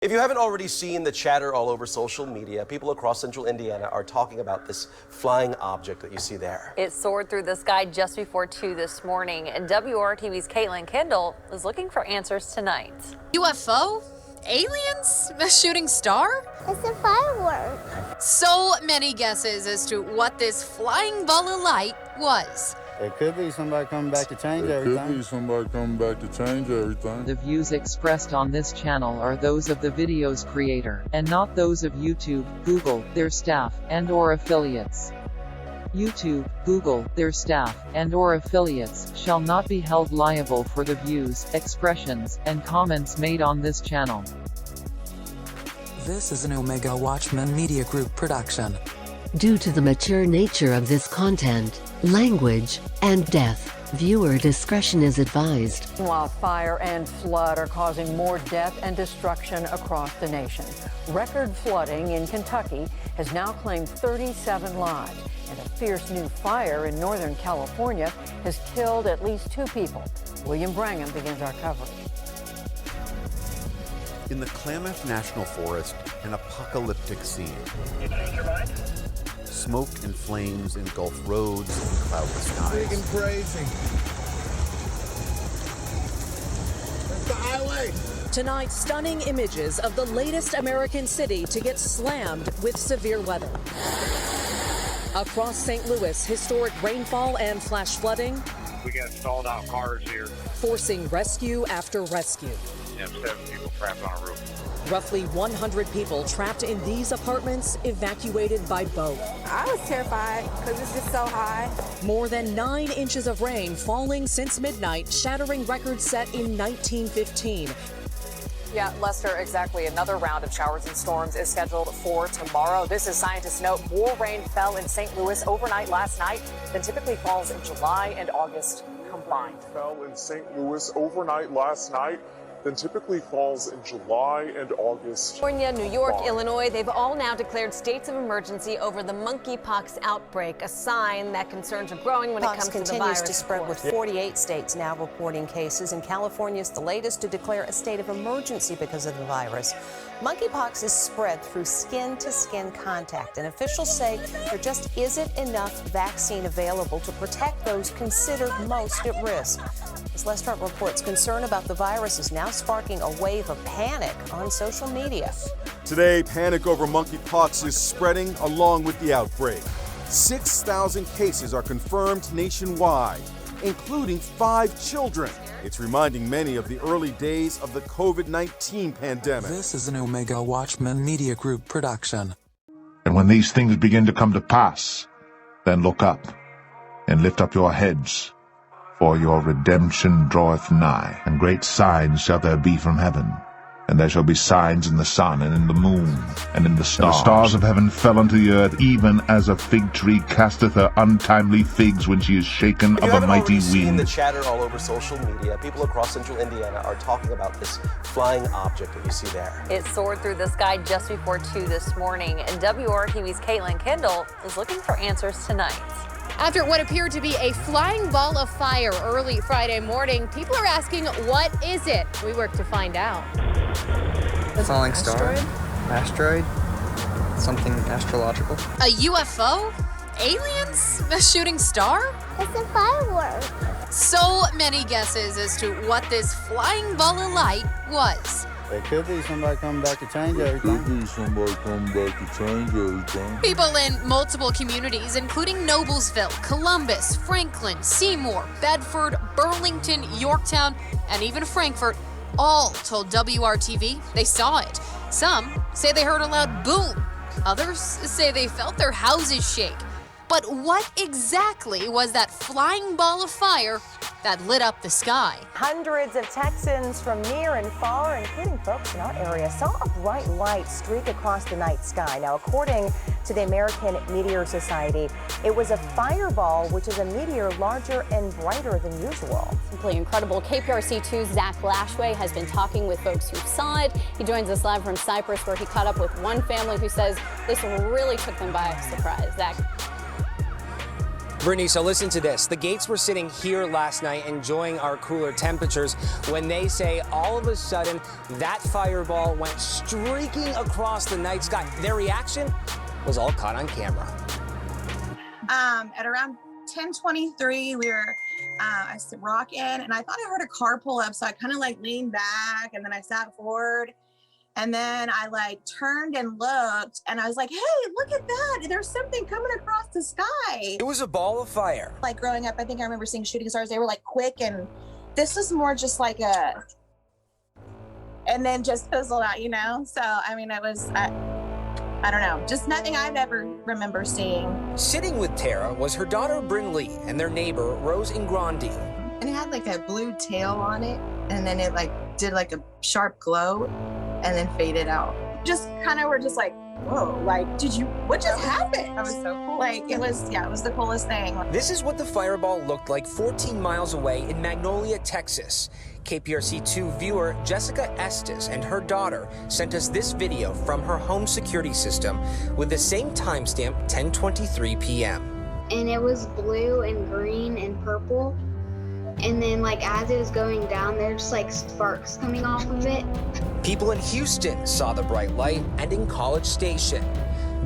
If you haven't already seen the chatter all over social media, people across central Indiana are talking about this flying object that you see there. It soared through the sky just before 2 this morning, and WRTV's Caitlin Kendall is looking for answers tonight. UFO? Aliens? A shooting star? It's a firework. So many guesses as to what this flying ball of light was. It could be somebody coming back to change everything. The views expressed on this channel are those of the video's creator, and not those of YouTube, Google, their staff, and/or affiliates. YouTube, Google, their staff, and/or affiliates shall not be held liable for the views, expressions, and comments made on this channel. This is an Omega Watchman Media Group production. Due to the mature nature of this content, language, and depth, viewer discretion is advised. While fire and flood are causing more death and destruction across the nation. Record flooding in Kentucky has now claimed 37 lives, and a fierce new fire in Northern California has killed at least 2 people. William Brangham begins our coverage. In the Klamath National Forest, an apocalyptic scene. Smoke and flames engulf roads and cloudless skies. Big and crazy. That's the highway. Tonight, stunning images of the latest American city to get slammed with severe weather. Across St. Louis, historic rainfall and flash flooding. We got stalled out cars here. Forcing rescue after rescue. We have 7 people trapped on a roof. Roughly 100 people trapped in these apartments, evacuated by boat. I was terrified because it's just so high. More than 9 inches of rain falling since midnight, shattering records set in 1915. Yeah, Lester, exactly. Another round of showers and storms is scheduled for tomorrow. This, as scientists note, more rain fell in St. Louis overnight last night than typically falls in July and August combined. Fell in St. Louis overnight last night than typically falls in July and August. California, New York, Illinois, they've all now declared states of emergency over the monkeypox outbreak, a sign that concerns are growing when it comes to the virus. Continues to spread with 48 states now reporting cases, and California is the latest to declare a state of emergency because of the virus. Monkeypox is spread through skin-to-skin contact, and officials say there just isn't enough vaccine available to protect those considered most at risk. As Les Trump reports, concern about the virus is now sparking a wave of panic on social media. Today, panic over monkeypox is spreading along with the outbreak. 6,000 cases are confirmed nationwide, including 5 children. It's reminding many of the early days of the COVID-19 pandemic. This is an Omega Watchman Media Group production. And when these things begin to come to pass, then look up and lift up your heads, for your redemption draweth nigh, and great signs shall there be from heaven. And there shall be signs in the sun, and in the moon, and in the stars. And the stars of heaven fell unto the earth, even as a fig tree casteth her untimely figs when she is shaken of a mighty wind. Seen the chatter all over social media, people across central Indiana are talking about this flying object that you see there. It soared through the sky just before 2 this morning, and WRTV's Caitlin Kendall is looking for answers tonight. After what appeared to be a flying ball of fire early Friday morning, people are asking, what is it? We work to find out. Falling star? Asteroid? Something astrological? A UFO? Aliens? A shooting star? It's a firework. So many guesses as to what this flying ball of light was. It could be somebody coming back to change everything. People in multiple communities, including Noblesville, Columbus, Franklin, Seymour, Bedford, Burlington, Yorktown, and even Frankfort, all told WRTV they saw it. Some say they heard a loud boom. Others say they felt their houses shake. But what exactly was that flying ball of fire that lit up the sky? Hundreds of Texans from near and far, including folks in our area, saw a bright light streak across the night sky. Now, according to the American Meteor Society, it was a fireball, which is a meteor larger and brighter than usual. Simply incredible. KPRC2's Zach Lashway has been talking with folks who saw it. He joins us live from Cypress, where he caught up with one family who says this one really took them by surprise. Zach. Brittany, so listen to this. The Gates were sitting here last night enjoying our cooler temperatures when they say all of a sudden that fireball went streaking across the night sky. Their reaction was all caught on camera. At around 10:23, we were I said rocking, and I thought I heard a car pull up, so I kind of like leaned back, and then I sat forward. And then I like turned and looked, and I was like, hey, look at that. There's something coming across the sky. It was a ball of fire. Like growing up, I think I remember seeing shooting stars. They were like quick, and this was more just like a, and then just fizzled out, you know? So, I mean, it was, I don't know, just nothing I've ever remember seeing. Sitting with Tara was her daughter, Bryn Lee, and their neighbor, Rose Ingrandi. And it had like a blue tail on it, and then it like did like a sharp glow and then faded out. Just kind of were just like, whoa, like, what just happened? That was so cool. Like, it was the coolest thing. This is what the fireball looked like 14 miles away in Magnolia, Texas. KPRC2 viewer Jessica Estes and her daughter sent us this video from her home security system with the same timestamp, 10:23 p.m. And it was blue and green and purple. And then like as it was going down, there's just like sparks coming off of it. People in Houston saw the bright light and in College Station.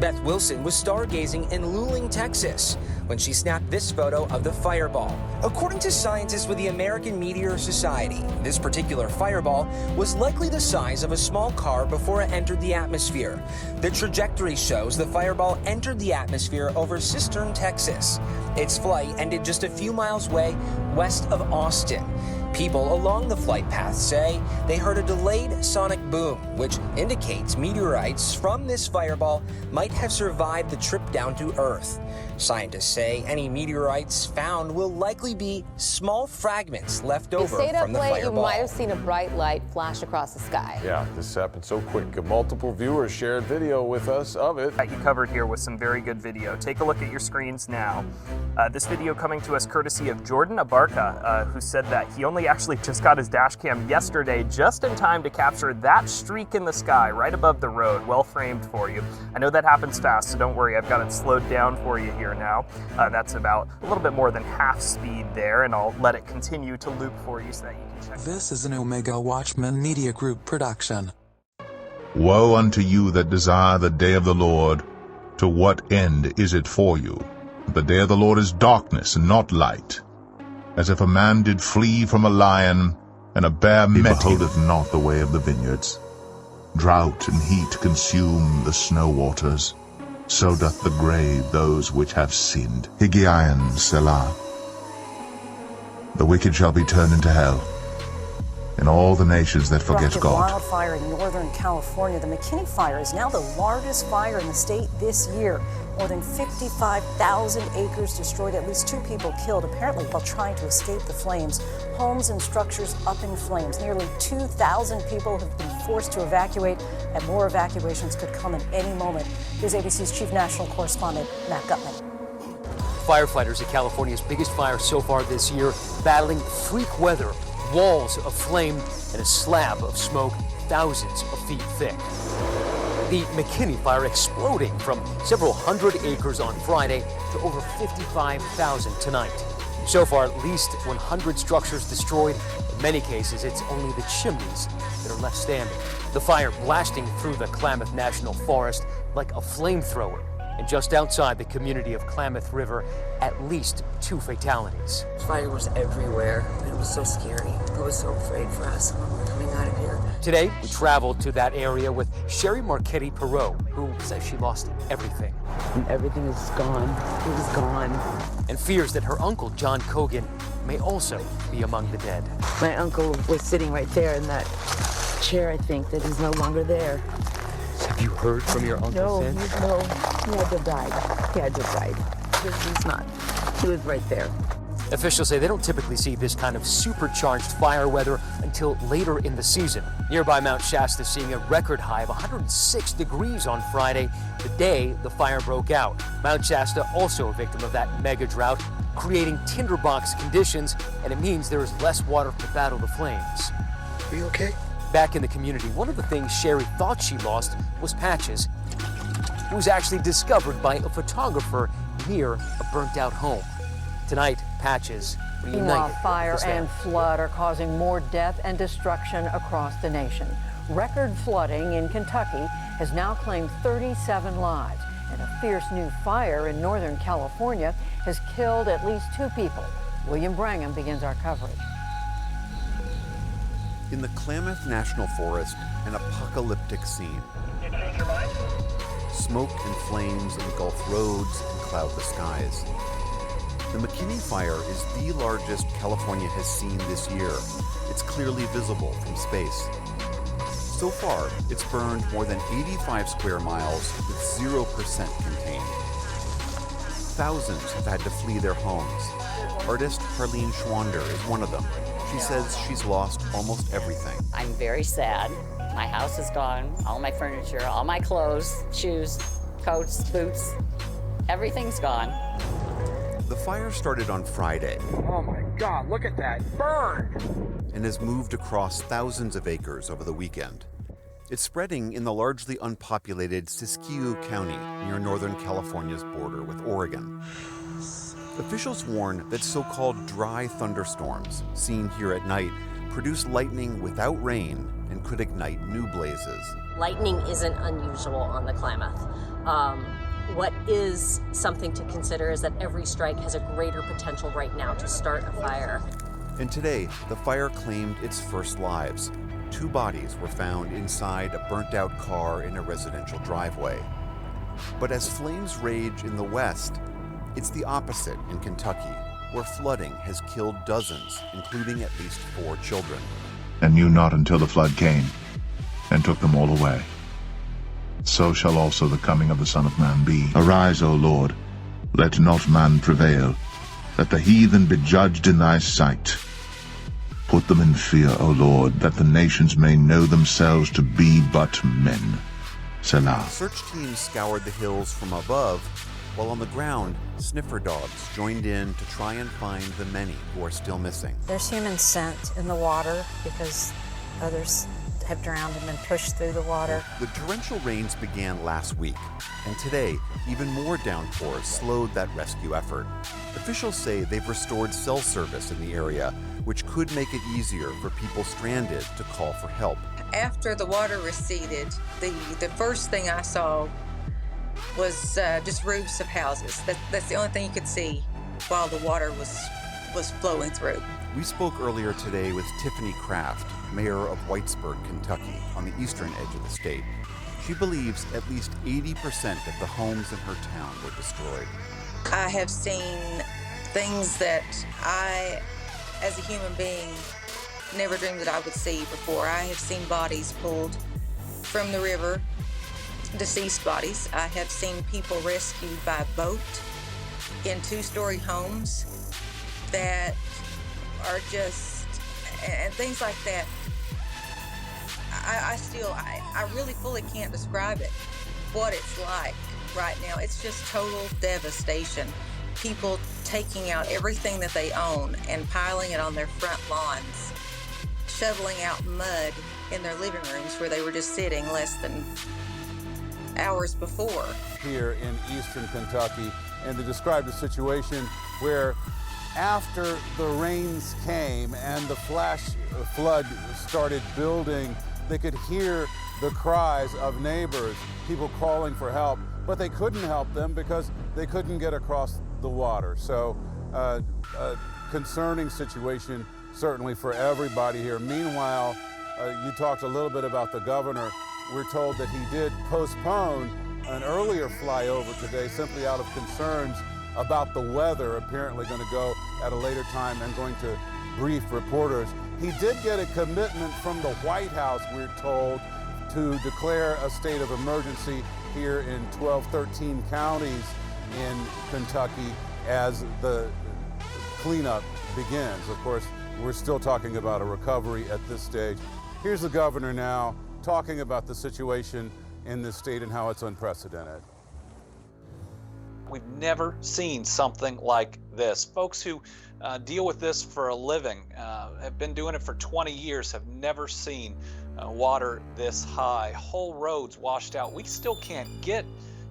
Beth Wilson was stargazing in Luling, Texas, when she snapped this photo of the fireball. According to scientists with the American Meteor Society, this particular fireball was likely the size of a small car before it entered the atmosphere. The trajectory shows the fireball entered the atmosphere over Cistern, Texas. Its flight ended just a few miles away west of Austin. People along the flight path say they heard a delayed sonic boom, which indicates meteorites from this fireball might have survived the trip down to Earth. Scientists say any meteorites found will likely be small fragments left over from the fireball. If you stayed up late, you might have seen a bright light flash across the sky. Yeah, this happened so quick. Multiple viewers shared video with us of it. You covered here with some very good video. Take a look at your screens now. This video coming to us courtesy of Jordan Abarca, who said that he only actually just got his dash cam yesterday, just in time to capture that streak in the sky right above the road. Well framed for you. I know that happens fast, so don't worry. I've got it slowed down for you here now. That's about a little bit more than half speed there, and I'll let it continue to loop for you so that you can check. This is an Omega Watchman Media Group production. Woe unto you that desire the day of the Lord! To what end is it for you? The day of the Lord is darkness and not light. As if a man did flee from a lion, and a bear met him. He beholdeth not the way of the vineyards. Drought and heat consume the snow waters. So doth the grave those which have sinned. Higgaion Selah. The wicked shall be turned into hell, and all the nations that forget God. Wildfire in Northern California. The McKinney fire is now the largest fire in the state this year. More than 55,000 acres destroyed, at least 2 people killed, apparently while trying to escape the flames. Homes and structures up in flames. Nearly 2,000 people have been forced to evacuate, and more evacuations could come at any moment. Here's ABC's chief national correspondent, Matt Gutman. Firefighters at California's biggest fire so far this year, battling freak weather, walls of flame, and a slab of smoke thousands of feet thick. The McKinney fire exploding from several hundred acres on Friday to over 55,000 tonight. So far, at least 100 structures destroyed. In many cases, it's only the chimneys that are left standing. The fire blasting through the Klamath National Forest like a flamethrower. And just outside the community of Klamath River, at least 2 fatalities. Fire was everywhere. It was so scary. I was so afraid for us when we were coming out of here. Today, we traveled to that area with Sherry Marchetti Perot, who says she lost everything. And everything is gone. It was gone. And fears that her uncle, John Cogan, may also be among the dead. My uncle was sitting right there in that chair, I think, that is no longer there. Have you heard from your uncle since? No, he had to have died. He had to have died. He's not. He was right there. Officials say they don't typically see this kind of supercharged fire weather until later in the season. Nearby Mount Shasta seeing a record high of 106 degrees on Friday, the day the fire broke out. Mount Shasta also a victim of that mega drought, creating tinderbox conditions, and it means there is less water to battle the flames. Are you okay? Back in the community, one of the things Sherry thought she lost was Patches. It was actually discovered by a photographer near a burnt-out home. Tonight, patches reunited. Meanwhile, fire this and valley. flood are causing more death and destruction across the nation. Record flooding in Kentucky has now claimed 37 lives, and a fierce new fire in Northern California has killed at least 2 people. William Brangham begins our coverage. In the Klamath National Forest, an apocalyptic scene. Smoke and flames engulf roads and cloud the skies. The McKinney Fire is the largest California has seen this year. It's clearly visible from space. So far, it's burned more than 85 square miles with 0% contained. Thousands have had to flee their homes. Artist Harleen Schwander is one of them. She says she's lost almost everything. I'm very sad. My house is gone, all my furniture, all my clothes, shoes, coats, boots, everything's gone. The fire started on Friday. Oh my God, look at that burn! And has moved across thousands of acres over the weekend. It's spreading in the largely unpopulated Siskiyou County near Northern California's border with Oregon. Officials warn that so-called dry thunderstorms, seen here at night, produce lightning without rain and could ignite new blazes. Lightning isn't unusual on the Klamath. What is something to consider is that every strike has a greater potential right now to start a fire. And today, the fire claimed its first lives. 2 bodies were found inside a burnt-out car in a residential driveway. But as flames rage in the west, it's the opposite in Kentucky, where flooding has killed dozens, including at least 4 children. And knew not until the flood came, and took them all away. So shall also the coming of the Son of Man be. Arise, O Lord, let not man prevail. Let the heathen be judged in thy sight. Put them in fear, O Lord, that the nations may know themselves to be but men. Selah. Search teams scoured the hills from above, while on the ground, sniffer dogs joined in to try and find the many who are still missing. There's human scent in the water because others have drowned and been pushed through the water. The torrential rains began last week, and today, even more downpours slowed that rescue effort. Officials say they've restored cell service in the area, which could make it easier for people stranded to call for help. After the water receded, the first thing I saw was just roofs of houses. That's the only thing you could see while the water was flowing through. We spoke earlier today with Tiffany Kraft, mayor of Whitesburg, Kentucky, on the eastern edge of the state. She believes at least 80% of the homes in her town were destroyed. I have seen things that I, as a human being, never dreamed that I would see before. I have seen bodies pulled from the river, deceased bodies. I have seen people rescued by boat in 2-story homes that are just, and things like that. I really fully can't describe it, what it's like right now. It's just total devastation. People taking out everything that they own and piling it on their front lawns, shoveling out mud in their living rooms where they were just sitting less than hours before. Here in eastern Kentucky, and they described a situation where after the rains came and the flash flood started building, they could hear the cries of neighbors, people calling for help, but they couldn't help them because they couldn't get across the water. So a concerning situation certainly for everybody here. Meanwhile, you talked a little bit about the governor. We're told that he did postpone an earlier flyover today simply out of concerns about the weather, apparently going to go at a later time and going to brief reporters. He did get a commitment from the White House, we're told, to declare a state of emergency here in 13 counties in Kentucky as the cleanup begins. Of course, we're still talking about a recovery at this stage. Here's the governor now talking about the situation in this state and how it's unprecedented. We've never seen something like this. Folks who deal with this for a living, have been doing it for 20 years, have never seen water this high. Whole roads washed out. We still can't get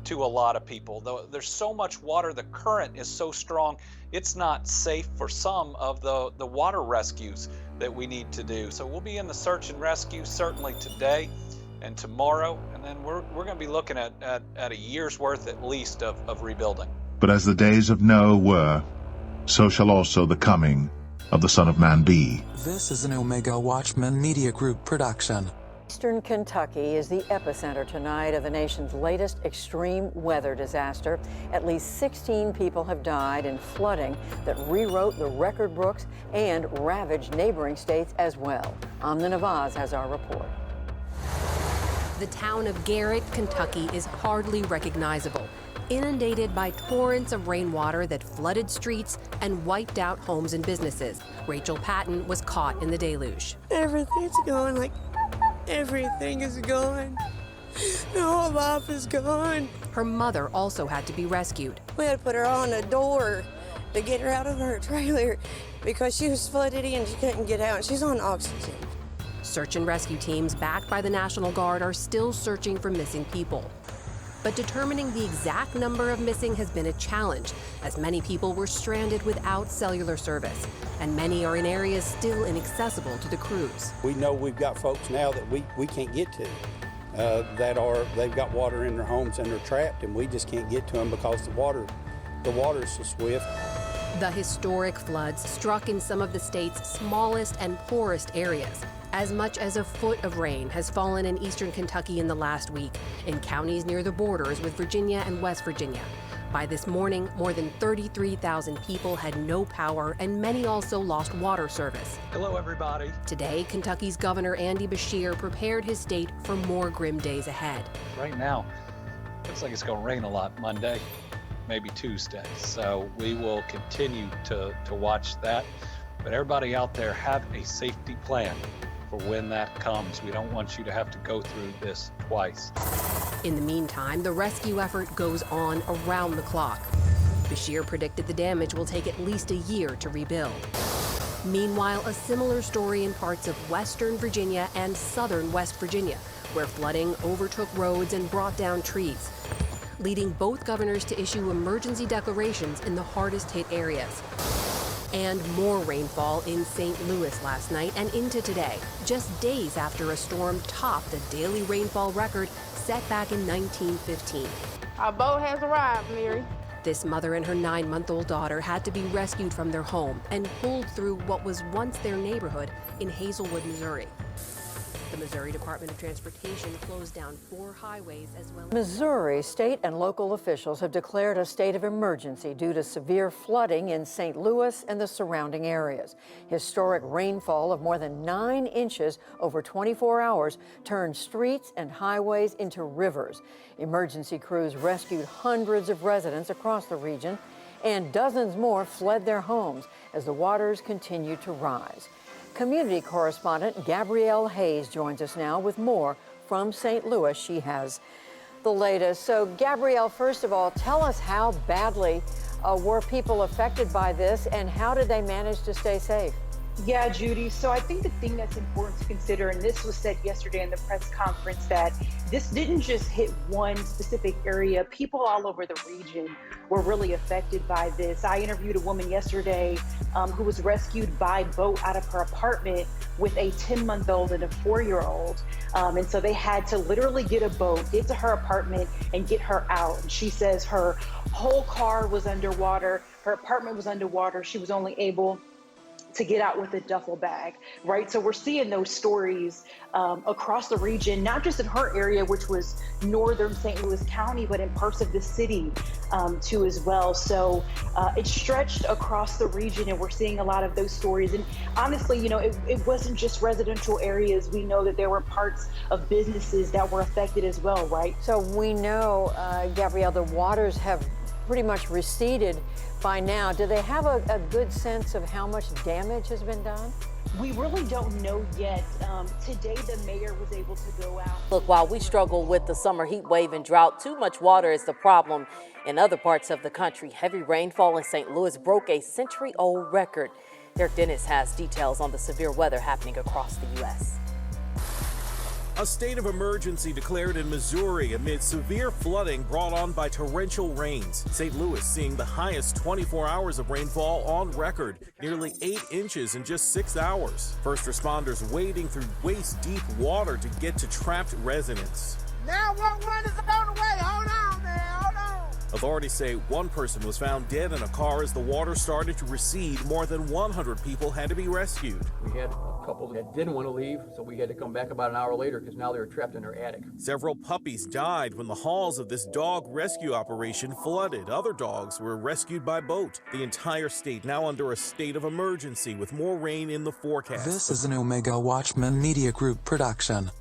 to a lot of people. Though there's so much water, the current is so strong, it's not safe for some of the water rescues that we need to do. So we'll be in the search and rescue certainly today and tomorrow, and then we're going to be looking at a year's worth at least of rebuilding. But as the days of Noah were, so shall also the coming of the Son of Man be. This is an Omega Watchman Media Group production. Eastern Kentucky is the epicenter tonight of the nation's latest extreme weather disaster. At least 16 people have died in flooding that rewrote the record books and ravaged neighboring states as well. Amna Nawaz has our report. The town of Garrett, Kentucky is hardly recognizable, inundated by torrents of rainwater that flooded streets and wiped out homes and businesses. Rachel Patton was caught in the deluge. Everything's gone, like everything is gone. The whole life is gone. Her mother also had to be rescued. We had to put her on a door to get her out of her trailer because she was flooded in, she couldn't get out. She's on oxygen. Search and rescue teams backed by the National Guard are still searching for missing people. But determining the exact number of missing has been a challenge, as many people were stranded without cellular service, and many are in areas still inaccessible to the crews. We know we've got folks now that we can't get to, they've got water in their homes and they're trapped, and we just can't get to them because the water is so swift. The historic floods struck in some of the state's smallest and poorest areas. As much as a foot of rain has fallen in eastern Kentucky in the last week, in counties near the borders with Virginia and West Virginia. By this morning, more than 33,000 people had no power, and many also lost water service. Hello, everybody. Today, Kentucky's Governor Andy Beshear prepared his state for more grim days ahead. Right now, looks like it's going to rain a lot Monday, maybe Tuesday. So we will continue to watch that. But everybody out there, have a safety plan for when that comes. We don't want you to have to go through this twice. In the meantime, the rescue effort goes on around the clock. Beshear predicted the damage will take at least a year to rebuild. Meanwhile, a similar story in parts of western Virginia and southern West Virginia, where flooding overtook roads and brought down trees, leading both governors to issue emergency declarations in the hardest hit areas. And more rainfall in St. Louis last night and into today, just days after a storm topped the daily rainfall record set back in 1915. Our boat has arrived, Mary. This mother and her 9-month-old daughter had to be rescued from their home and pulled through what was once their neighborhood in Hazelwood, Missouri. The Missouri Department of Transportation closed down 4 highways as well. Missouri state and local officials have declared a state of emergency due to severe flooding in St. Louis and the surrounding areas. Historic rainfall of more than 9 inches over 24 hours turned streets and highways into rivers. Emergency crews rescued hundreds of residents across the region, and dozens more fled their homes as the waters continued to rise. Community correspondent Gabrielle Hayes joins us now with more from St. Louis. She has the latest. So, Gabrielle, first of all, tell us how badly were people affected by this, and how did they manage to stay safe? Yeah, Judy. So I think the thing that's important to consider, and this was said yesterday in the press conference, that this didn't just hit one specific area. People all over the region were really affected by this. I interviewed a woman yesterday who was rescued by boat out of her apartment with a 10-month-old and a 4-year-old. And so they had to literally get a boat, get to her apartment, and get her out. And she says her whole car was underwater, her apartment was underwater. She was only able to get out with a duffel bag, right? So we're seeing those stories across the region, not just in her area, which was northern St. Louis County, but in parts of the city too as well. So it stretched across the region, and we're seeing a lot of those stories. And honestly, you know, it wasn't just residential areas. We know that there were parts of businesses that were affected as well, right? So we know, Gabrielle, the waters have pretty much receded by now. Do they have a good sense of how much damage has been done? We really don't know yet. Today, the mayor was able to go out. Look, while we struggle with the summer heat wave and drought, too much water is the problem in other parts of the country. Heavy rainfall in St. Louis broke a century-old record. Derek Dennis has details on the severe weather happening across the U.S. A state of emergency declared in Missouri amid severe flooding brought on by torrential rains. St. Louis seeing the highest 24 hours of rainfall on record, nearly 8 inches in just 6 hours. First responders wading through waist-deep water to get to trapped residents. 911 is on the way. Hold on, man. Hold on. Authorities say one person was found dead in a car as the water started to recede. More than 100 people had to be rescued. We had a couple that didn't want to leave, so we had to come back about an hour later because now they were trapped in their attic. Several puppies died when the halls of this dog rescue operation flooded. Other dogs were rescued by boat. The entire state now under a state of emergency with more rain in the forecast. This is an Omega Watchman Media Group production.